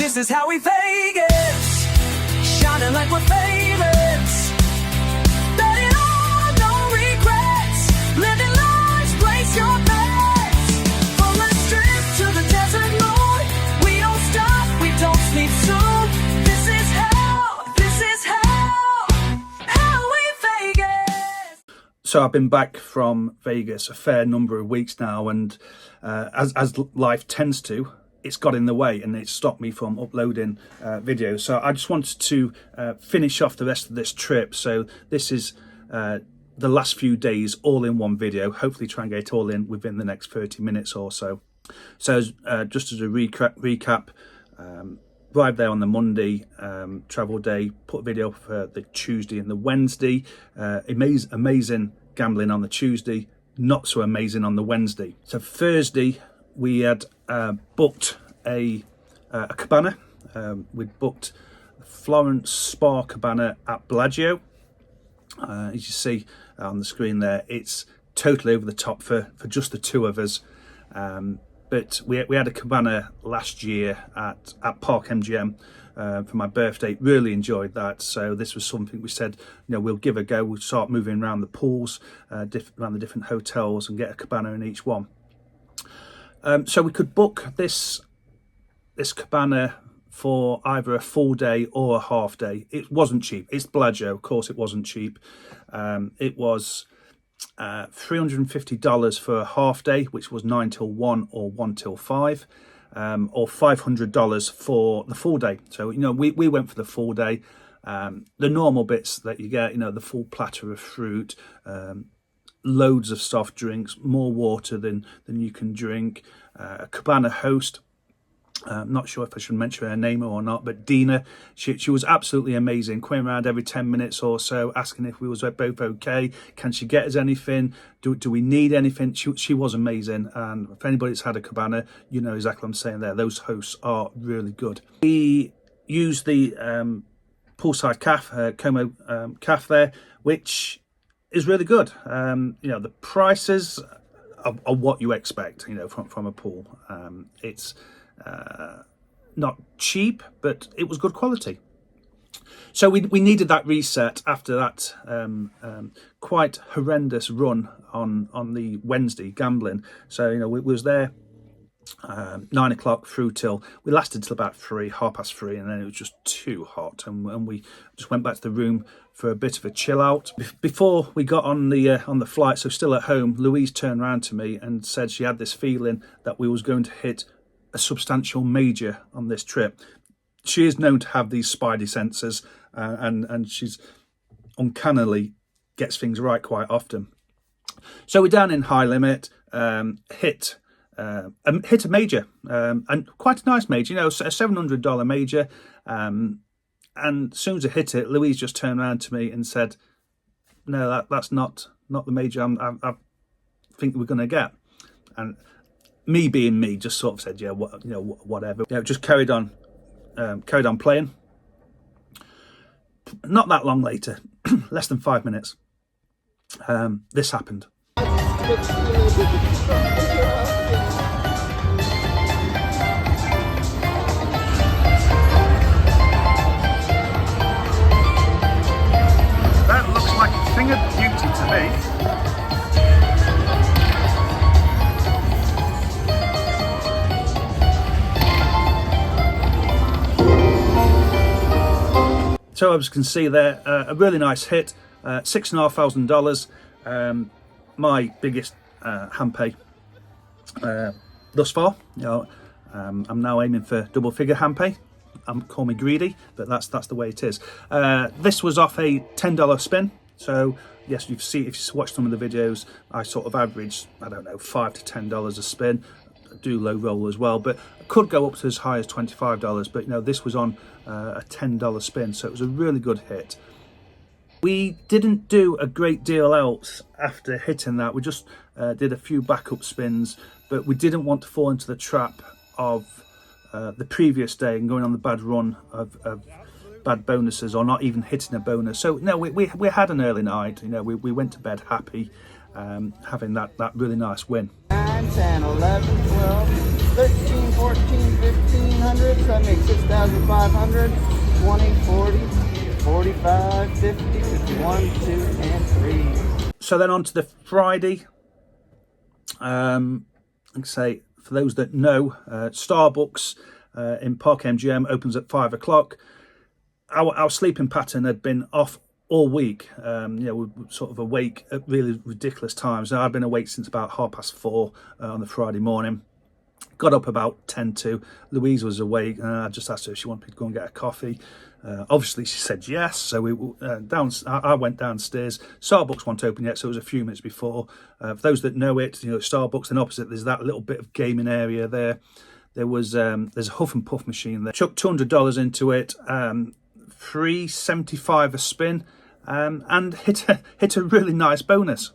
This is how we Vegas, shining like we're famous. Bet it all, no regrets. Living lives, place your bets. From the strip to the desert moon, we don't stop, we don't sleep soon. This is hell, how we Vegas. So I've been back from Vegas a fair number of weeks now, and as life tends to, it's got in the way and it stopped me from uploading videos. So I just wanted to finish off the rest of this trip. So this is the last few days all in one video. Hopefully try and get it all in within the next 30 minutes or so. So just as a recap, arrived there on the Monday, travel day, put a video up for the Tuesday and the Wednesday. Amazing gambling on the Tuesday, not so amazing on the Wednesday. So Thursday we had booked a cabana. We'd booked Florence Spa Cabana at Bellagio. As you see on the screen there, it's totally over the top for just the two of us. But we had a cabana last year at Park MGM for my birthday. Really enjoyed that. So this was something we said, we'll give a go. We'll start moving around the pools, around the different hotels, and get a cabana in each one. So we could book this cabana for either a full day or a half day. It wasn't cheap. It's Bellagio, of course it wasn't cheap. It was $350 for a half day, which was 9 till 1 or 1 till 5, or $500 for the full day. So we went for the full day. The normal bits that you get, the full platter of fruit, loads of soft drinks, more water than you can drink. A cabana host, I'm not sure if I should mention her name or not, but Dina, she was absolutely amazing, coming around every 10 minutes or so, asking if we was both okay, can she get us anything, do we need anything. She was amazing, and if anybody's had a cabana, you know exactly what I'm saying there. Those hosts are really good. We used the poolside cafe, Como cafe there, which is really good. The prices are what you expect, from a pool. It's not cheap, but it was good quality. So we needed that reset after that quite horrendous run on the Wednesday gambling. So we was there 9 o'clock through till we lasted till about 3:30, and then it was just too hot, and we just went back to the room for a bit of a chill out. Before we got on the flight, so still at home, Louise turned around to me and said she had this feeling that we was going to hit a substantial major on this trip. She is known to have these spidey senses, and she's uncannily gets things right quite often. So we're down in high limit, hit a major, and quite a nice major, a $700 major. And as soon as I hit it, Louise just turned around to me and said, "No, that's not the major I think we're going to get." And me being me, just sort of said, "Yeah, whatever." Just carried on playing. Not that long later, less than 5 minutes, this happened. That looks like a thing of beauty to me. So as you can see there, a really nice hit, $6,500. My biggest hand pay thus far. I'm now aiming for double figure hand pay. Call me greedy, but that's the way it is. This was off a $10 spin. So yes, if you watch some of the videos, I sort of average, I don't know, $5 to $10 a spin. I do low roll as well, but I could go up to as high as $25. But this was on a $10 spin, so it was a really good hit. We didn't do a great deal else after hitting that. We just did a few backup spins, but we didn't want to fall into the trap of the previous day and going on the bad run of bad bonuses, or not even hitting a bonus. So no, we had an early night. We went to bed happy, having that really nice win. 9, 10, 11, 12, 13, 14, 15, 1,500, so that makes 6,500. 20, 40, 45, 50, 51, 2, and 3. So then on to the Friday. Like I say, for those that know, Starbucks in Park MGM opens at 5 o'clock. Our sleeping pattern had been off all week. We were sort of awake at really ridiculous times. Now, I've been awake since about 4:30 on the Friday morning. Got up about 10 to. Louise was awake, and I just asked her if she wanted to go and get a coffee. Obviously, she said yes. So I went downstairs. Starbucks wasn't open yet, so it was a few minutes before. For those that know it, Starbucks, and opposite there's that little bit of gaming area there. There's a Huff and Puff machine there. Chucked $200 into it. $3.75 a spin, and hit a really nice bonus.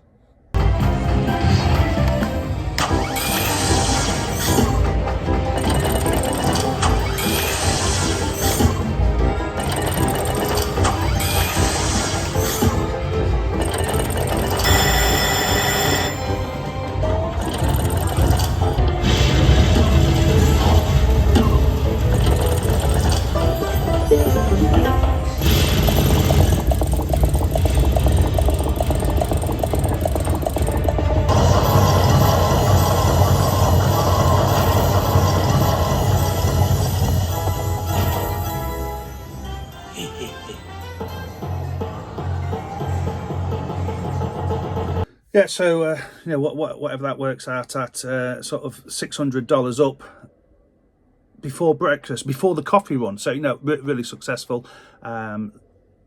Yeah, so whatever that works out at, sort of $600 up before breakfast, before the coffee run. So really successful.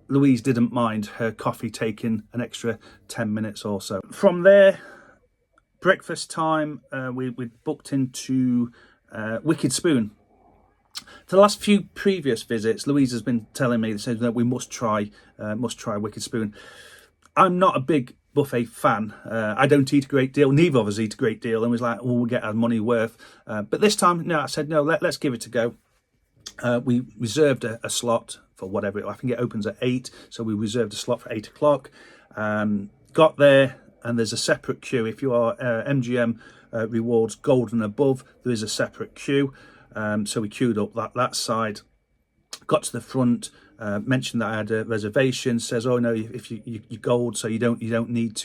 Louise didn't mind her coffee taking an extra 10 minutes or so. From there, breakfast time, we booked into Wicked Spoon. For the last few previous visits, Louise has been telling me that we must try Wicked Spoon. I'm not a big buffet fan. I don't eat a great deal. Neither of us eat a great deal, and was like, we'll get our money worth. But this time, I said, no, let's give it a go. We reserved a slot for whatever. I think it opens at 8, so we reserved a slot for 8 o'clock. Got there, and there's a separate queue. If you are MGM Rewards Gold and above, there is a separate queue. So we queued up that side. Got to the front. Mentioned that I had a reservation. Says, oh no, if you're gold, so you don't need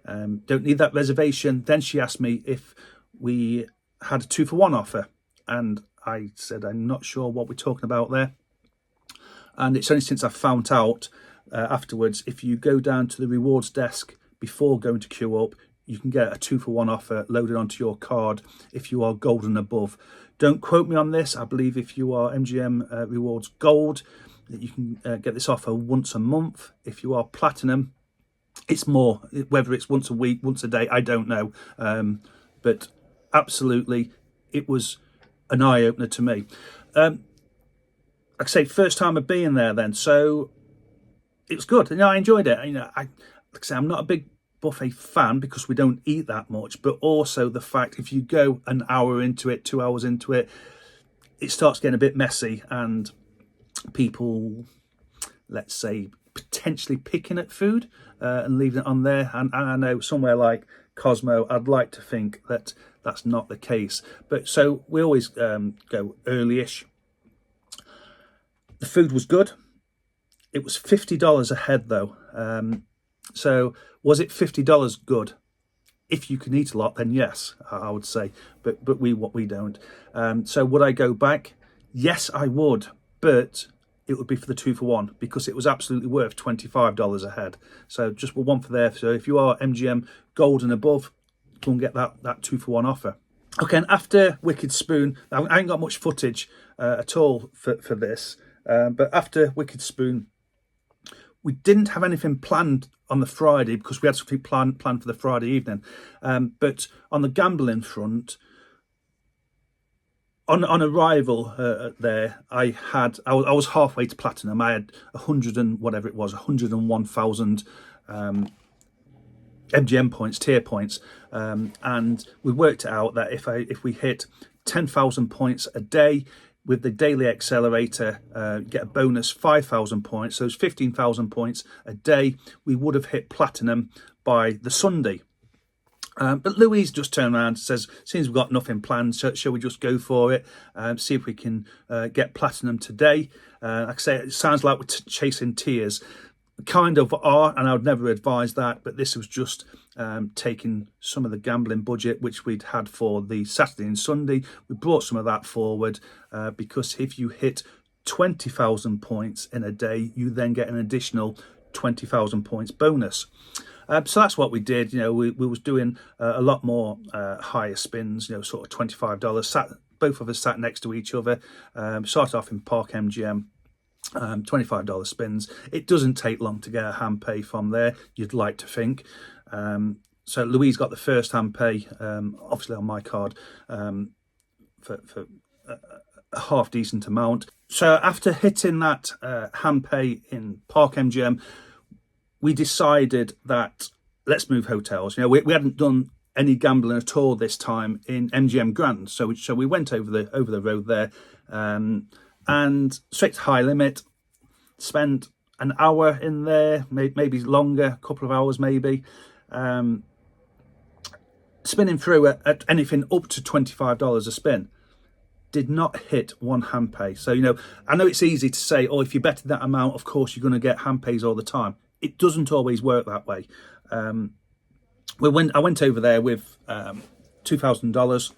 that reservation. Then she asked me if we had a 2-for-1 offer, and I said I'm not sure what we're talking about there. And it's only since I found out afterwards, if you go down to the rewards desk before going to queue up, you can get a 2-for-1 offer loaded onto your card if you are gold and above. Don't quote me on this. I believe if you are MGM Rewards Gold, that you can get this offer once a month. If you are Platinum, it's more. Whether it's once a week, once a day, I don't know. But absolutely, it was an eye-opener to me. Like I say, first time of being there then, so it was good. I enjoyed it. Like I say, I'm not a big buffet fan because we don't eat that much, but also the fact if you go an hour into it, 2 hours into it, it starts getting a bit messy, and people, let's say, potentially picking at food and leaving it on there. And I know somewhere like Cosmo, I'd like to think that that's not the case. But so we always go early-ish. The food was good. It was $50 a head though. So was it $50 good? If you can eat a lot, then yes, I would say. But we don't. So would I go back? Yes, I would. But it would be for the 2-for-1 because it was absolutely worth $25 a head. So just one for there. So if you are MGM Gold and above, go and get that 2-for-1 offer. Okay, and after Wicked Spoon, I ain't got much footage at all for this. But after Wicked Spoon, we didn't have anything planned on the Friday because we had something planned for the Friday evening. But on the gambling front, on arrival there, I was halfway to Platinum. I had 101,000 MGM points, tier points, and we worked it out that if we hit 10,000 points a day with the daily accelerator, get a bonus 5,000 points. So it's 15,000 points a day. We would have hit Platinum by the Sunday. But Louise just turned around and says, "Since we've got nothing planned, shall we just go for it? See if we can get platinum today." Like I say, it sounds like we're chasing tears. Kind of are, and I would never advise that, but this was just taking some of the gambling budget which we'd had for the Saturday and Sunday. We brought some of that forward because if you hit 20,000 points in a day, you then get an additional 20,000 points bonus. So that's what we did. We was doing a lot more higher spins, sort of $25. Both of us sat next to each other. Started off in Park MGM. $25 spins. It doesn't take long to get a hand pay from there, you'd like to think. So Louise got the first hand pay, obviously on my card, for a half decent amount. So after hitting that hand pay in Park MGM, we decided that let's move hotels. We hadn't done any gambling at all this time in MGM Grand, so we went over the road there. And straight to high limit, spent an hour in there, maybe longer, a couple of hours maybe, spinning through at anything up to $25 a spin. Did not hit one hand pay. So, I know it's easy to say, oh, if you betted that amount, of course you're going to get hand pays all the time. It doesn't always work that way. I went over there with $2,000.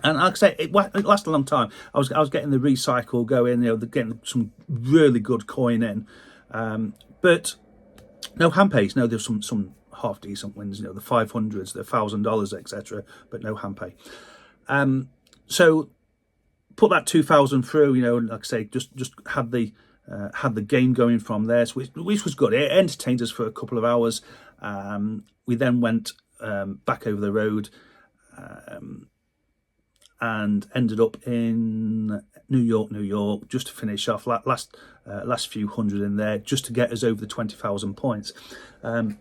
And like I say, it lasted a long time. I was getting the recycle going, getting some really good coin in, but no hand pays. No, there's some half decent wins. The $500s, the $1,000, etc. But no hand pay. So put that 2,000 through. Like I say, just had the game going from there, which was good. It entertained us for a couple of hours. We then went back over the road. And ended up in New York, just to finish off last few hundred in there, just to get us over the 20,000 points. For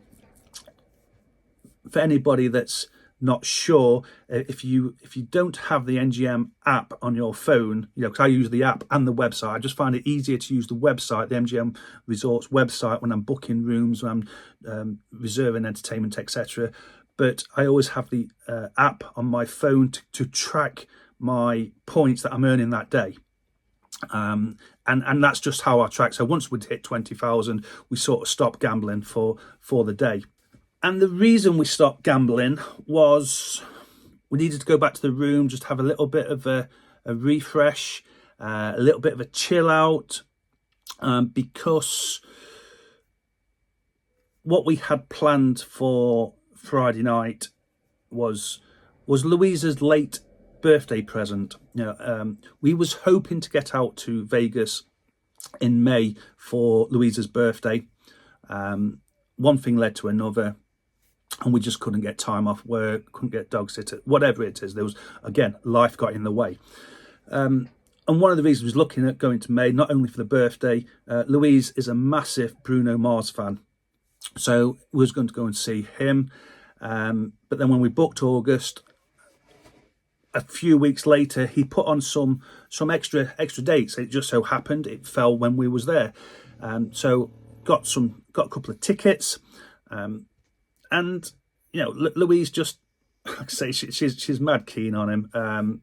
anybody that's not sure, if you don't have the MGM app on your phone, because I use the app and the website, I just find it easier to use the website, the MGM Resorts website, when I'm booking rooms, when I'm reserving entertainment, etc. But I always have the app on my phone to track my points that I'm earning that day. And that's just how I track. So once we'd hit 20,000, we sort of stopped gambling for the day. And the reason we stopped gambling was we needed to go back to the room, just have a little bit of a refresh, a little bit of a chill out, because what we had planned for Friday night was Louisa's late birthday present. We was hoping to get out to Vegas in May for Louisa's birthday. One thing led to another, and we just couldn't get time off work, couldn't get dog sitter, whatever it is. There was, again, life got in the way. And one of the reasons was looking at going to May, not only for the birthday. Louise is a massive Bruno Mars fan, so we was going to go and see him. But then when we booked August, a few weeks later, he put on some extra dates. It just so happened it fell when we was there. So got a couple of tickets, and Louise just, like I say, she's mad keen on him.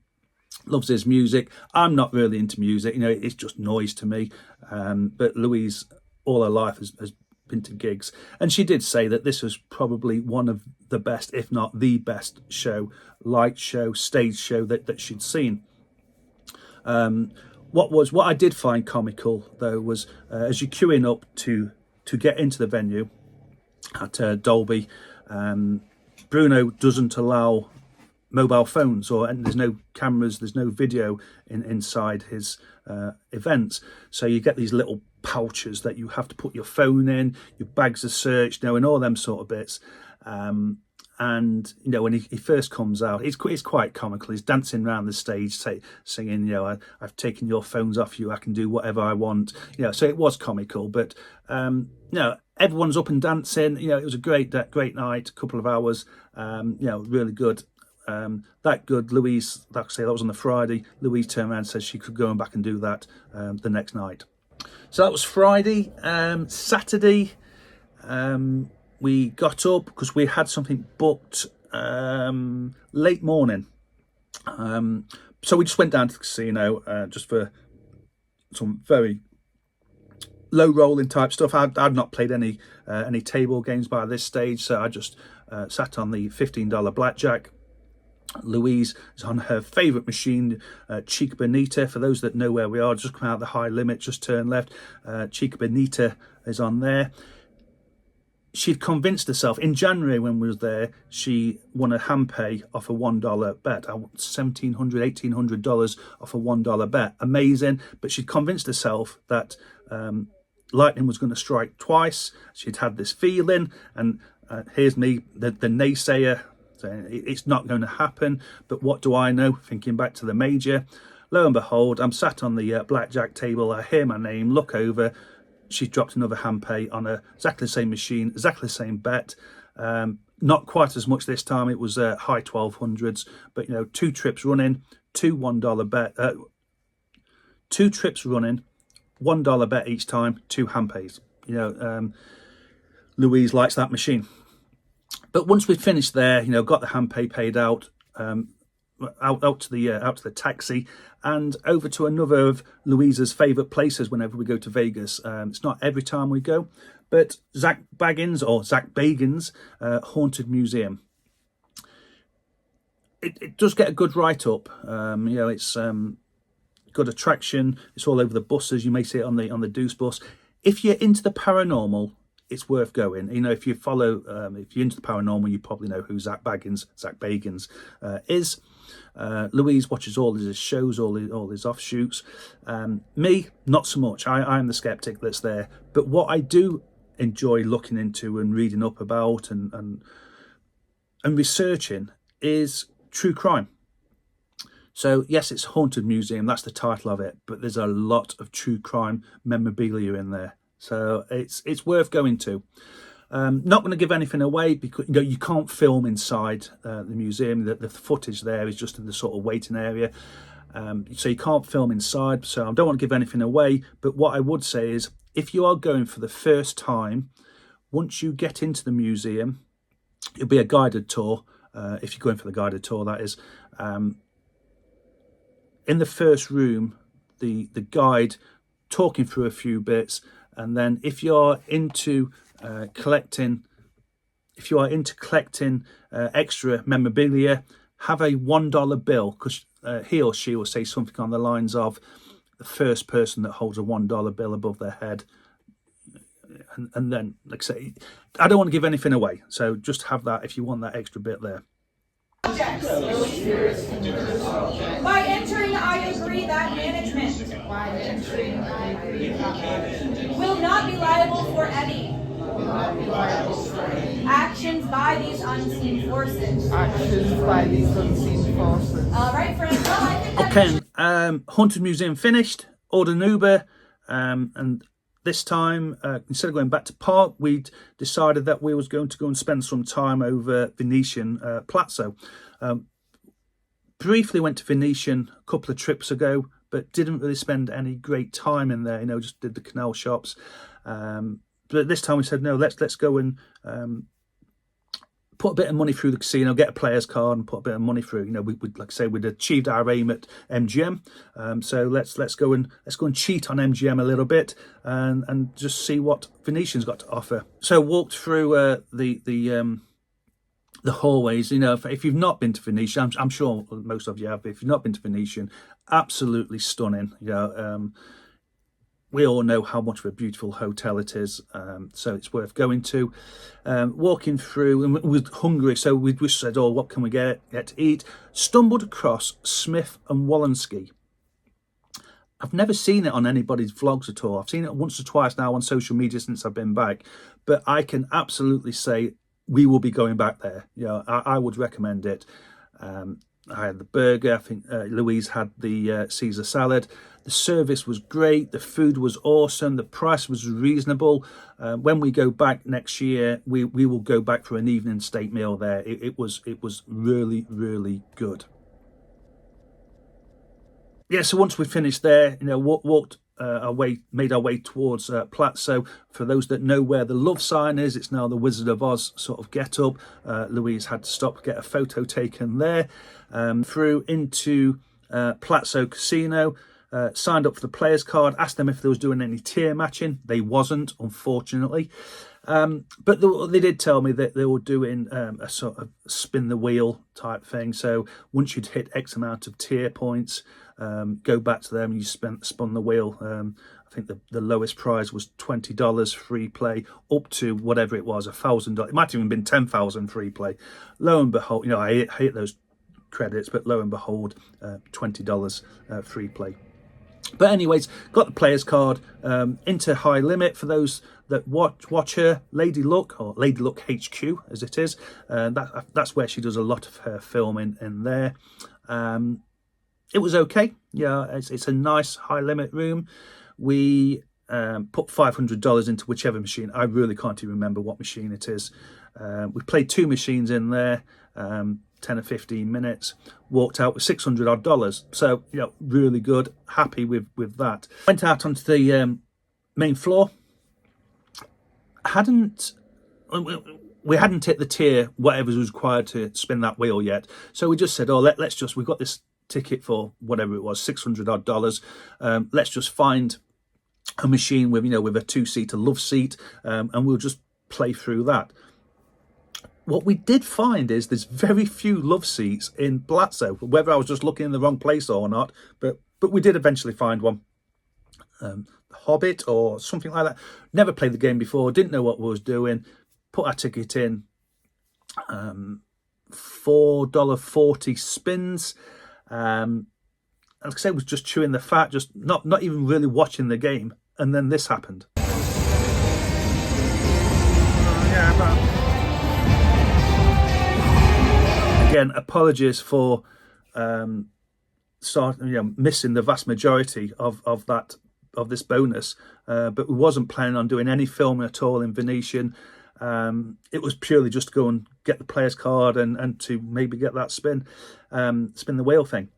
Loves his music. I'm not really into music. It's just noise to me. But Louise, all her life, has been to gigs, and she did say that this was probably one of the best, if not the best light show, stage show that she'd seen. What I did find comical though was as you're queuing up to get into the venue at Dolby, Bruno doesn't allow mobile phones, and there's no cameras, there's no video inside his events. So you get these little pouches that you have to put your phone in, your bags are searched, and all them sort of bits. And when he first comes out, it's quite comical. He's dancing around the stage, singing, I've taken your phones off you, I can do whatever I want. So it was comical, but everyone's up and dancing. It was a great night, a couple of hours. Really good. That good. Louise, like I say, that was on the Friday. Louise turned around and said she could go back and do that the next night. So that was Friday. Saturday, we got up because we had something booked late morning. So we just went down to the casino just for some very low rolling type stuff. I'd not played any table games by this stage, so I just sat on the $15 blackjack. Louise is on her favourite machine, Chica Bonita. For those that know where we are, just come out the high limit, just turn left. Chica Bonita is on there. She'd convinced herself in January when we was there, she won a hand pay off a $1 bet. $1,700, $1,800 off a $1 bet. Amazing. But she'd convinced herself that lightning was going to strike twice. She'd had this feeling, and here's me, the naysayer, saying it's not going to happen. But what do I know? Thinking back to the major, lo and behold, I'm sat on the blackjack table. I hear my name, look over. She's dropped another hand pay on exactly the same machine, exactly the same bet. Not quite as much this time. It was high 1200s, but you know, 2 trips running, two $1 bet, 2 trips running, $1 bet each time, 2 hand pays. You know, Louise likes that machine. But once we finished there, you know, got the hand pay paid out, out to the taxi, and over to another of Louisa's favourite places whenever we go to Vegas. It's not every time we go, but Zak Bagans Haunted Museum. It does get a good write-up. You know, it's good attraction. It's all over the buses. You may see it on the Deuce bus. If you're into the paranormal, it's worth going. You know, if you follow, if you're into the paranormal, you probably know who Zak Bagans is. Louise watches all his shows, all his offshoots. Me, not so much. I'm the skeptic that's there. But what I do enjoy looking into and reading up about and researching is true crime. So yes, it's Haunted Museum, that's the title of it, but there's a lot of true crime memorabilia in there. So it's worth going to. Not going to give anything away because you know you can't film inside the museum. The footage there is just in the sort of waiting area, so you can't film inside. So I don't want to give anything away. But what I would say is, if you are going for the first time, once you get into the museum, it'll be a guided tour. If you're going for the guided tour, that is. In the first room, the guide talking through a few bits. And then if you're into collecting extra memorabilia, have a $1 bill, because he or she will say something on the lines of the first person that holds a $1 bill above their head. And then, like I say, I don't want to give anything away, so just have that if you want that extra bit there. By entering, I agree that management will not be liable for any actions by these unseen forces. All right, friends. Well, I think Okay, Haunted Museum finished. Ordered an Uber, and this time, instead of going back to park, we'd decided that we was going to go and spend some time over Venetian Palazzo. Briefly went to Venetian a couple of trips ago, but didn't really spend any great time in there. You know, just did the canal shops. But this time we said, no, let's go and put a bit of money through the casino, get a player's card, and put a bit of money through. You know, we'd like I say, we'd achieved our aim at MGM. So let's go and cheat on MGM a little bit and just see what Venetian's got to offer. So walked through the hallways. You know, if you've not been to Venetian, I'm sure most of you have. If you've not been to Venetian, absolutely stunning. You know, we all know how much of a beautiful hotel it is, so it's worth going to. Walking through, and we were hungry, so we just said, oh, what can we get to eat? Stumbled across Smith and Wollensky. I've never seen it on anybody's vlogs at all. I've seen it once or twice now on social media since I've been back, but I can absolutely say we will be going back there. You know, I would recommend it. I had the burger. I think Louise had the Caesar salad. The service was great. The food was awesome. The price was reasonable. When we go back next year, we will go back for an evening steak meal there. It was really, really good. Yeah, so once we finished there, you know, walked made our way towards Palazzo. For those that know where the love sign is, it's now the Wizard of Oz sort of get up. Louise had to stop, get a photo taken there. Through into Palazzo Casino, signed up for the players card, asked them if they was doing any tier matching. They wasn't, unfortunately. But they did tell me that they were doing a sort of spin the wheel type thing. So once you'd hit X amount of tier points, go back to them and you spun the wheel. I think the lowest prize was $20 free play, up to whatever it was, $1,000. It might have even been 10,000 free play. Lo and behold, you know, I hate those credits, but lo and behold, $20 free play. But anyways, got the players card, into High Limit. For those that watch her, Lady Luck, or Lady Luck HQ as it is, that's where she does a lot of her filming in there. It was okay. Yeah, it's a nice High Limit room. We put $500 into whichever machine. I really can't even remember what machine it is. We played 2 machines in there, 10 or 15 minutes, walked out with $600 odd. So, you know, really good, happy with that. Went out onto the main floor. We hadn't hit the tier, whatever was required to spin that wheel yet. So we just said, oh, we've got this ticket for whatever it was, $600 odd. Let's just find a machine with, you know, with a 2-seater love seat, and we'll just play through that. What we did find is there's very few love seats in Palazzo, whether I was just looking in the wrong place or not, but we did eventually find one. Hobbit or something like that. Never played the game before, didn't know what we was doing, put our ticket in, $4.40 spins. Like I say, was just chewing the fat, just not even really watching the game, and then this happened. Again, apologies for missing the vast majority of this bonus, but we wasn't planning on doing any filming at all in Venetian. It was purely just to go and get the player's card and to maybe get that spin the wheel thing.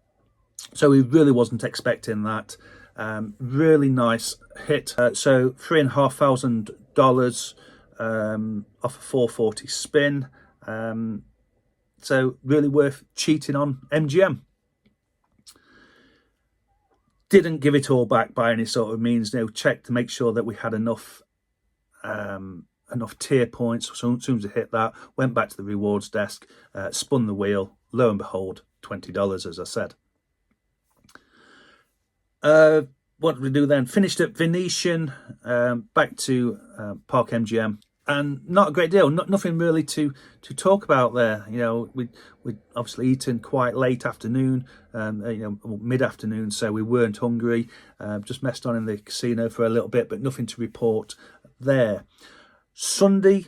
So we really wasn't expecting that. Really nice hit. So $3,500 off a 440 spin. So really worth cheating on MGM. Didn't give it all back by any sort of means. No, checked to make sure that we had enough tier points. So as soon as I hit that, went back to the rewards desk, spun the wheel. Lo and behold, $20, as I said. What did we do then? Finished at Venetian, back to Park MGM. And not a great deal, nothing really to talk about there. You know, we'd obviously eaten quite late afternoon, mid-afternoon, so we weren't hungry. Just messed on in the casino for a little bit, but nothing to report there. Sunday,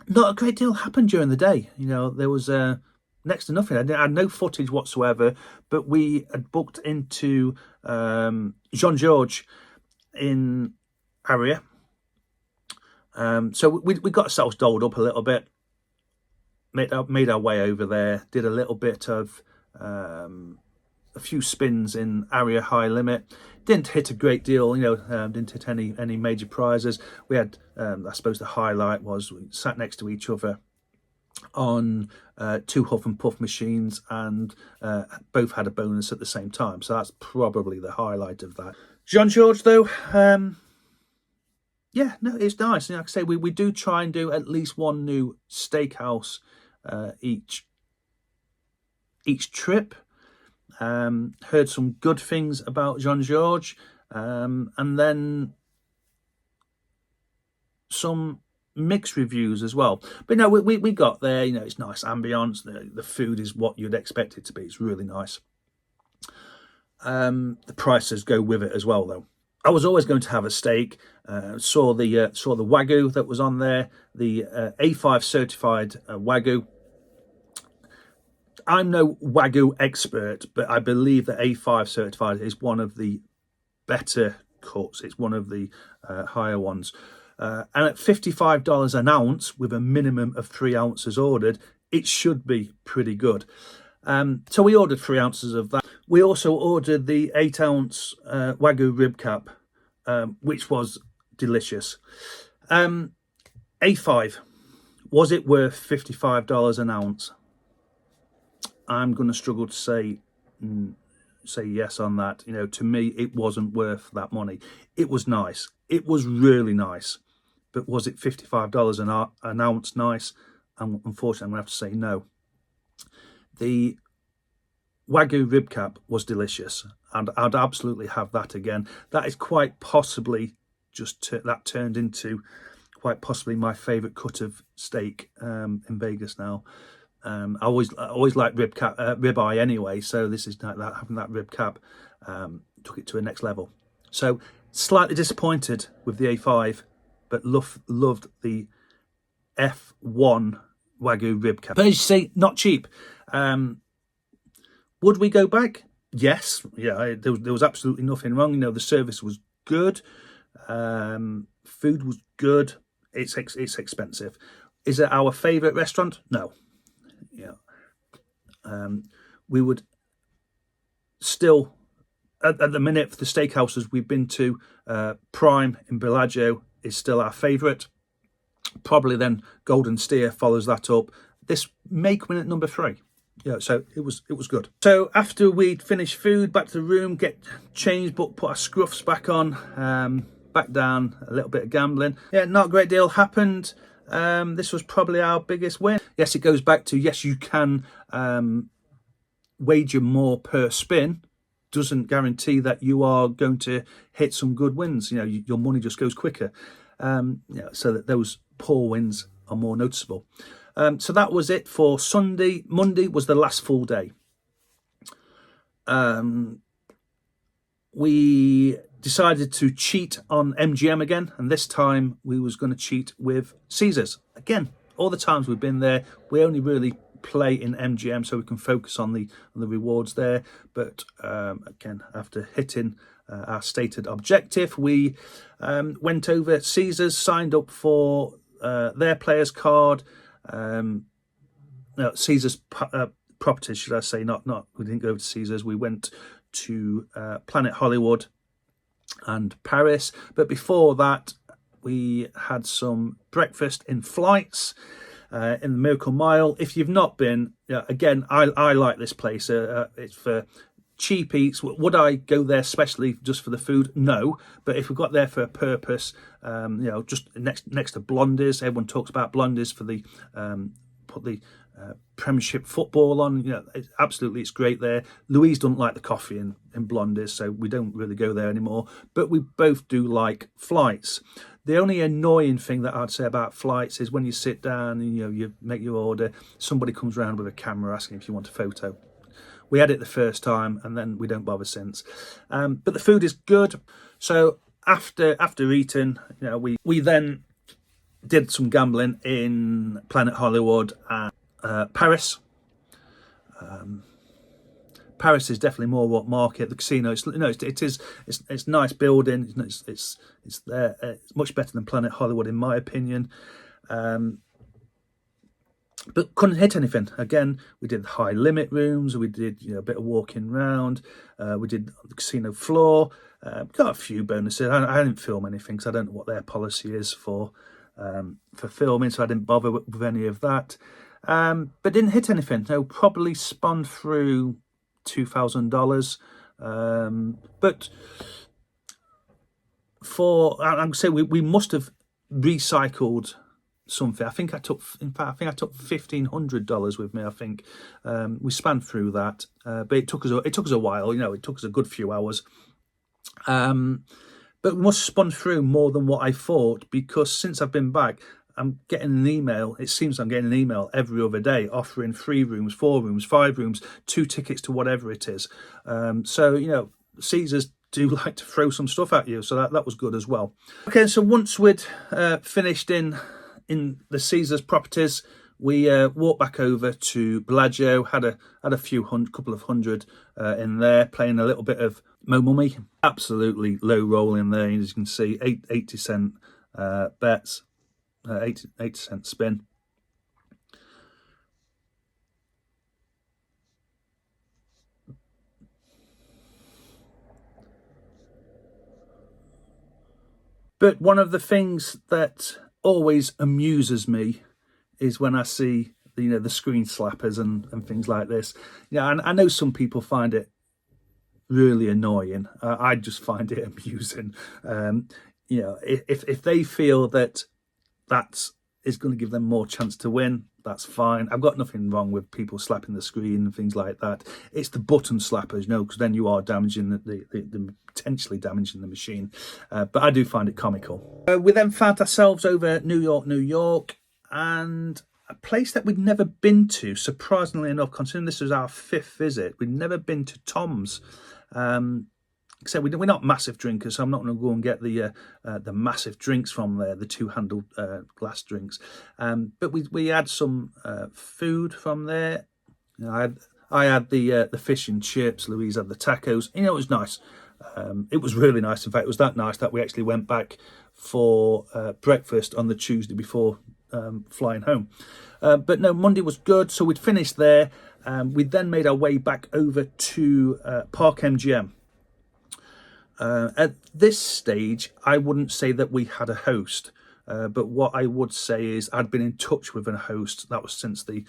not a great deal happened during the day. You know, there was next to nothing. I had no footage whatsoever, but we had booked into Jean-Georges in Aria. So we got ourselves dolled up a little bit, made our way over there, did a little bit of a few spins in Aria High Limit. Didn't hit a great deal, you know, didn't hit any major prizes. We had, I suppose the highlight was we sat next to each other on 2 huff and puff machines, and both had a bonus at the same time. So that's probably the highlight of that. Jean-Georges, though, yeah, no, it's nice. Like I say, we do try and do at least one new steakhouse each trip. Heard some good things about Jean-Georges, and then some mixed reviews as well. But no, we got there. You know, it's nice ambience. The food is what you'd expect it to be. It's really nice. The prices go with it as well, though. I was always going to have a steak. Saw the Wagyu that was on there, the A5 certified Wagyu. I'm no Wagyu expert, but I believe that A5 certified is one of the better cuts. It's one of the higher ones. And at $55 an ounce, with a minimum of 3 ounces ordered, it should be pretty good. So we ordered 3 ounces of that. We also ordered the 8-ounce Wagyu rib cap, which was delicious. A5, was it worth $55 an ounce? I'm going to struggle to say yes on that. You know, to me, it wasn't worth that money. It was nice. It was really nice. But was it $55 an ounce nice? And unfortunately, I'm going to have to say no. The Wagyu rib cap was delicious, and I'd absolutely have that again. That is quite possibly that turned into quite possibly my favourite cut of steak in Vegas now. I always like ribeye anyway, so this is like that, having that rib cap took it to a next level. So slightly disappointed with the A5, but loved the F1 Wagyu rib cap. But as you say, not cheap. Would we go back? Yes. Yeah, there was absolutely nothing wrong. You know, the service was good. Food was good. It's expensive. Is it our favourite restaurant? No. Yeah. We would still, at the minute, for the steakhouses we've been to, Prime in Bellagio is still our favourite. Probably then Golden Steer follows that up. This may come in at number 3. Yeah, so it was good. So after we'd finished food, back to the room, get changed, but put our scruffs back on, back down, a little bit of gambling. Yeah, not a great deal happened. This was probably our biggest win. Yes, it goes back to, yes, you can wager more per spin. Doesn't guarantee that you are going to hit some good wins. You know, your money just goes quicker. So that those poor wins are more noticeable. So that was it for Sunday. Monday was the last full day. We decided to cheat on MGM again, and this time we was going to cheat with Caesars. Again, all the times we've been there, we only really play in MGM so we can focus on the rewards there. But again, after hitting our stated objective, we went over Caesars, signed up for their players card. No, Caesars properties, should I say? Not. We didn't go to Caesars. We went to Planet Hollywood and Paris. But before that, we had some breakfast in Flights in the Miracle Mile. If you've not been, again, I like this place. It's for cheap eats. Would I go there especially just for the food? No. But if we got there for a purpose, just next to Blondie's, everyone talks about Blondie's for the put the Premiership football on. It's great there. Louise doesn't like the coffee in Blondie's, so we don't really go there anymore. But we both do like Flights. The only annoying thing that I'd say about Flights is when you sit down and you make your order, somebody comes around with a camera asking if you want a photo. We had it the first time, and then we don't bother since. But the food is good. So after eating, we then did some gambling in Planet Hollywood and Paris. Paris is definitely more upmarket. The casino, it's nice building. It's there. It's much better than Planet Hollywood in my opinion. But couldn't hit anything. Again, we did high limit rooms. We did a bit of walking around. We did the casino floor. Got a few bonuses. I didn't film anything because I don't know what their policy is for filming, so I didn't bother with any of that. But didn't hit anything. So probably spun through $2,000. But I'm gonna say we must have recycled something. I think I took $1,500 with me. I think we span through that, but it took us a while. It took us a good few hours. But we must have spun through more than what I thought, because since I've been back, I'm getting an email. It seems I'm getting an email every other day offering 3 rooms, 4 rooms, 5 rooms, 2 tickets to whatever it is. So Caesars do like to throw some stuff at you, so that was good as well. Okay, so once we'd finished in the Caesars properties, we walked back over to Bellagio, had a couple of hundred in there, playing a little bit of Mo Mummy. Absolutely low roll in there, as you can see, 80-cent bets, 80-cent spin. But one of the things that always amuses me is when I see, the screen slappers and things like this. And I know some people find it really annoying. I just find it amusing. If they feel that is going to give them more chance to win, that's fine. I've got nothing wrong with people slapping the screen and things like that. It's the button slappers, because then you are damaging the potentially damaging the machine. But I do find it comical. We then found ourselves over New York, and a place that we'd never been to, surprisingly enough, considering this was our 5th visit. We'd never been to Tom's. Except we're not massive drinkers, so I'm not going to go and get the massive drinks from there, the 2-handled glass drinks. But we had some food from there. I had the fish and chips. Louise had the tacos. It was nice. It was really nice. In fact, it was that nice that we actually went back for breakfast on the Tuesday before flying home. But no, Monday was good, so we'd finished there. We then made our way back over to Park MGM. At this stage, I wouldn't say that we had a host, but what I would say is I'd been in touch with a host. That was since the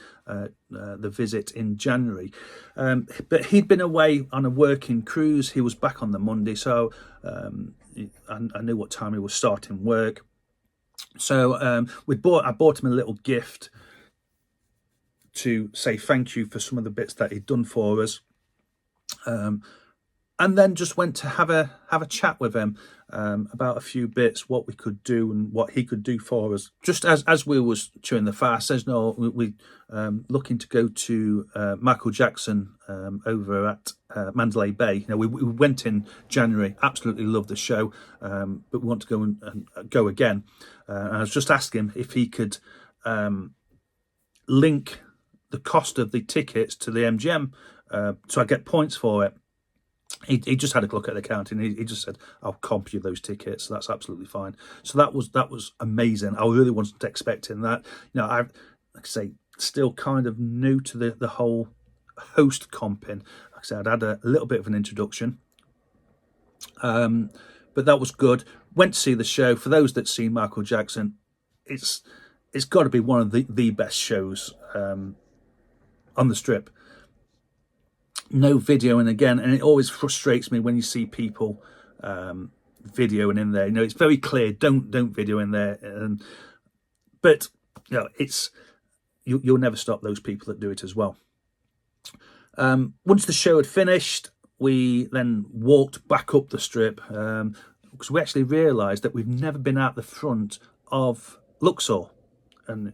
visit in January. But he'd been away on a working cruise. He was back on the Monday, so I knew what time he was starting work. So I bought him a little gift to say thank you for some of the bits that he'd done for us. And then just went to have a chat with him about a few bits, what we could do and what he could do for us. Just as we was chewing the fat, says no, we looking to go to Michael Jackson over at Mandalay Bay. We went in January, absolutely loved the show, but we want to go and go again. And I was just asking him if he could link the cost of the tickets to the MGM so I get points for it. He just had a look at the account and he just said, I'll comp you those tickets. So that's absolutely fine. So that was amazing. I really wasn't expecting that. I like I say, still kind of new to the whole host comping. Like I said, I'd had a little bit of an introduction. But that was good. Went to see the show. For those that seen Michael Jackson, it's got to be one of the best shows on the Strip. No videoing again, and it always frustrates me when you see people videoing in there. It's very clear, don't video in there. But it's you'll never stop those people that do it as well. Once the show had finished, we then walked back up the Strip because we actually realised that we've never been out the front of Luxor, and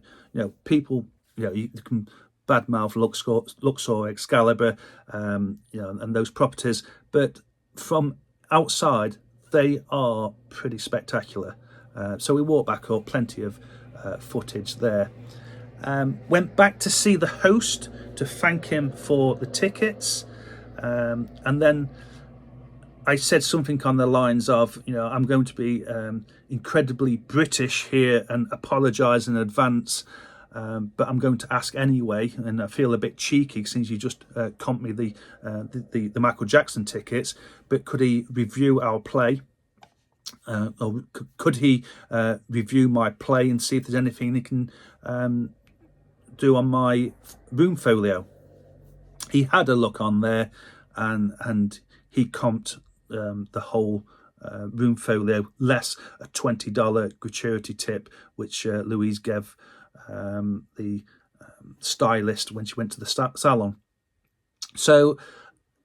people, you can badmouth Luxor, Excalibur, and those properties, but from outside they are pretty spectacular. So we walked back up, plenty of footage there. Went back to see the host to thank him for the tickets, and then I said something on the lines of, I'm going to be incredibly British here and apologise in advance. But I'm going to ask anyway, and I feel a bit cheeky since you just comped me the Michael Jackson tickets. But could he review our play, or could he review my play and see if there's anything he can do on my room folio? He had a look on there, and he comped the whole room folio less a $20 gratuity tip, which Louise gave the stylist when she went to the salon. So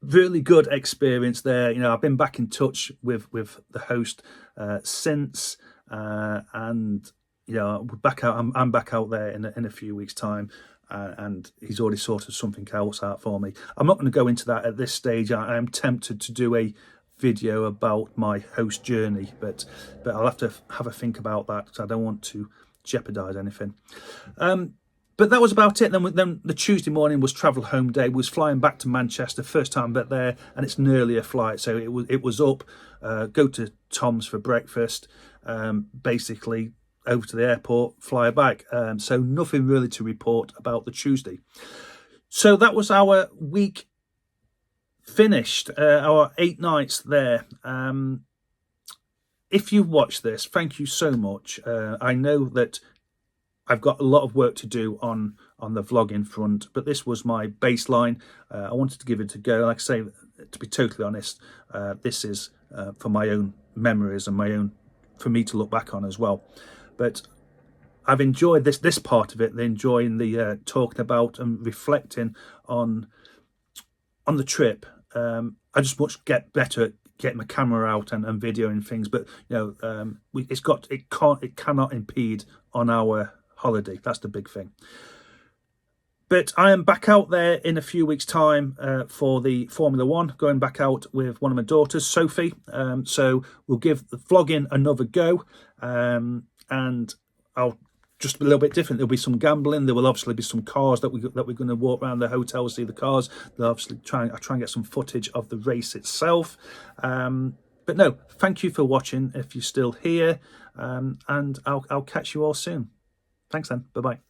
really good experience there. I've been back in touch with the host since, and we're back out. I'm back out there in a few weeks' time, and he's already sorted something else out for me. I'm not going to go into that at this stage. I am tempted to do a video about my host journey, but I'll have to have a think about that because I don't want to jeopardize anything. But that was about it. Then the Tuesday morning was travel home day. We was flying back to Manchester, first time back there, and it's an earlier flight, so it was up, go to Tom's for breakfast, basically over to the airport, fly back. So nothing really to report about the Tuesday. So that was our week finished, our 8 nights there. if you watch this, thank you so much. I know that I've got a lot of work to do on the vlogging front, but this was my baseline. I wanted to give it a go. Like I say, to be totally honest, this is for my own memories and for me to look back on as well. But I've enjoyed this part of it, enjoying the talking about and reflecting on the trip. I just much get better at getting my camera out and videoing things, but you know, it cannot impede on our holiday. That's the big thing. But I am back out there in a few weeks' time for the Formula One, going back out with one of my daughters, Sophie. So we'll give the vlogging another go, and I'll just a little bit different. There'll be some gambling. There will obviously be some cars that we're going to walk around the hotel, see the cars. They'll obviously try and get some footage of the race itself. But no, thank you for watching if you're still here, and I'll catch you all soon. Thanks then. Bye bye.